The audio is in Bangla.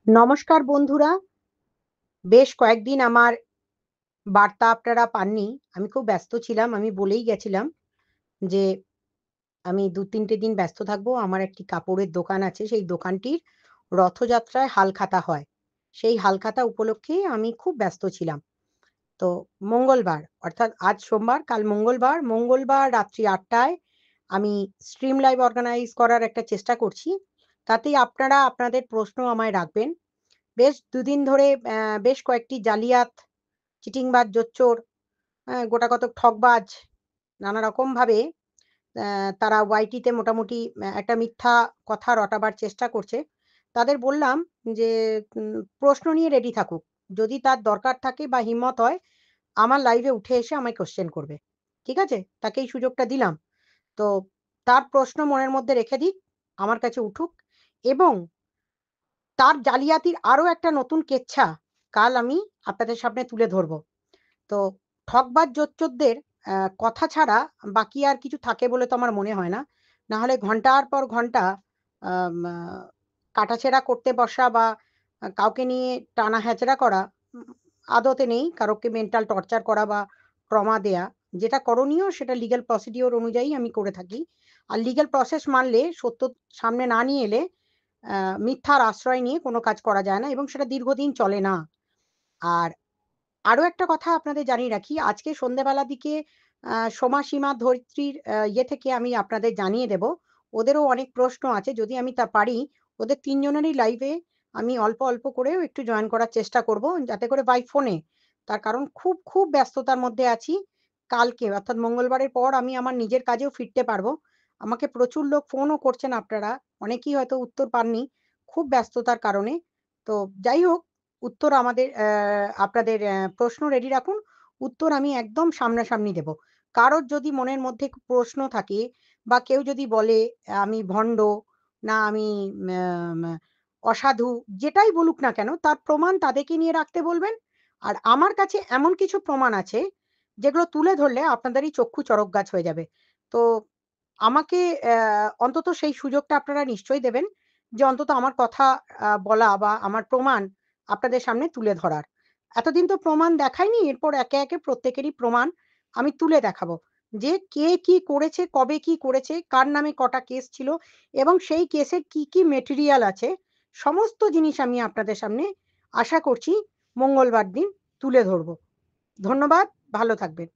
নমস্কার বন্ধুরা। বেশ কয়েকদিন আমার বার্তা আপনারা পাননি। আমি খুব ব্যস্ত ছিলাম। আমি বলেই গেছিলাম যে আমি ২-৩ টে দিন ব্যস্ত থাকবো। আমার একটি কাপড়ের দোকান আছে। সেই দোকানটির রথযাত্রায় হালখাতা হয়। সেই হালখাতা উপলক্ষে আমি খুব ব্যস্ত ছিলাম। তো মঙ্গলবার অর্থাৎ আজ সোমবার, কাল মঙ্গলবার, মঙ্গলবার রাত্রি ৮ টায় আমি স্ট্রিম লাইভ অর্গানাইজ করার একটা চেষ্টা করছি। তাতেই আপনারা আপনাদের প্রশ্ন আমায় রাখবেন। বেশ দুদিন ধরে বেশ কয়েকটি জালিয়াত, চিটিংবাজ, জোচ্চোর, গোটাকতক ঠগবাজ নানা রকমভাবে তারা ওয়াইটিতে মোটামুটি একটা মিথ্যা কথা রটাবার চেষ্টা করছে। তাদের বললাম যে, প্রশ্ন নিয়ে রেডি থাকুক। যদি তার দরকার থাকে বা হিম্মত হয়, আমার লাইভে উঠে এসে আমায় কোয়েশ্চেন করবে। ঠিক আছে? তাকে এই সুযোগটা দিলাম। তো তার প্রশ্ন মনের মধ্যে রেখে দিক, আমার কাছে উঠুক এবং তার জালিয়াতির আরো একটা নতুন কেচ্ছা কাল আমি আপনাদের সামনে তুলে ধরব। তো ঠকবাজ জোচ্চোরদের কথা ছাড়া বাকি আর কিছু থাকে বলে তো আমার মনে হয় না। না হলে ঘন্টার পর ঘন্টা আম আ কাটাছেঁড়া করতে বসা বা কাউকে নিয়ে টানা হ্যাচড়া করা উম আদতে নেই। কারোকে মেন্টাল টর্চার করা বা ট্রমা দেয়া। যেটা করণীয় সেটা লিগ্যাল প্রসিডিওর অনুযায়ী আমি করে থাকি। আর লিগ্যাল প্রসেস মানলে সত্য সামনে না নিয়ে এলে মিথ্যার আশ্রয় নিয়ে কোনো কাজ করা যায় না এবং সেটা দীর্ঘদিন চলে না। আর আরো একটা কথা আপনাদের জানিয়ে রাখি, আজকে সন্ধ্যেবেলার দিকে সোমা, সীমা, ধরিত্রীর ইয়ে থেকে আমি আপনাদের জানিয়ে দেব। ওদেরও অনেক প্রশ্ন আছে। যদি আমি তা পারি, ওদের ৩ জনেরই লাইভে আমি অল্প, অল্প করেও একটু জয়েন করার চেষ্টা করব, যাতে করে বাই ফোনে। তার কারণ খুব, খুব ব্যস্ততার মধ্যে আছি। কালকে অর্থাৎ মঙ্গলবারের পর আমি আমার নিজের কাজেও ফিরতে পারবো। আমাকে প্রচুর লোক ফোনও করছেন আপনারা। অনেকেই হয়তো উত্তর পাননি, খুব ব্যস্ততার কারণে। তো যাই হোক, উত্তর আমাদের আপনাদের প্রশ্ন রেডি রাখুন। উত্তর আমি একদম সামনাসামনি দেব। কারোর যদি মনের মধ্যে প্রশ্ন থাকে বা কেউ যদি বলে আমি ভণ্ড, না আমি ম্যাম অসাধু, যেটাই বলুক না কেন তার প্রমাণ তাদেরকে নিয়ে রাখতে বলবেন। আর আমার কাছে এমন কিছু প্রমাণ আছে যেগুলো তুলে ধরলে আপনাদেরই চক্ষু চড়ক গাছ হয়ে যাবে। তো আমাকে অন্তত সেই সুযোগটা আপনারা নিশ্চয়ই দেবেন যে অন্তত আমার কথা বলা বা আমার প্রমাণ আপনাদের সামনে তুলে ধরার। এতদিন তো প্রমাণ দেখাইনি, এরপর একে, একে প্রত্যেকেরই প্রমাণ আমি তুলে দেখাবো। যে কে কি করেছে, কবে কি করেছে, কার নামে কটা কেস ছিল এবং সেই কেসের কি, কি মেটেরিয়াল আছে, সমস্ত জিনিস আমি আপনাদের সামনে আশা করছি মঙ্গলবার দিন তুলে ধরব। ধন্যবাদ, ভালো থাকবেন।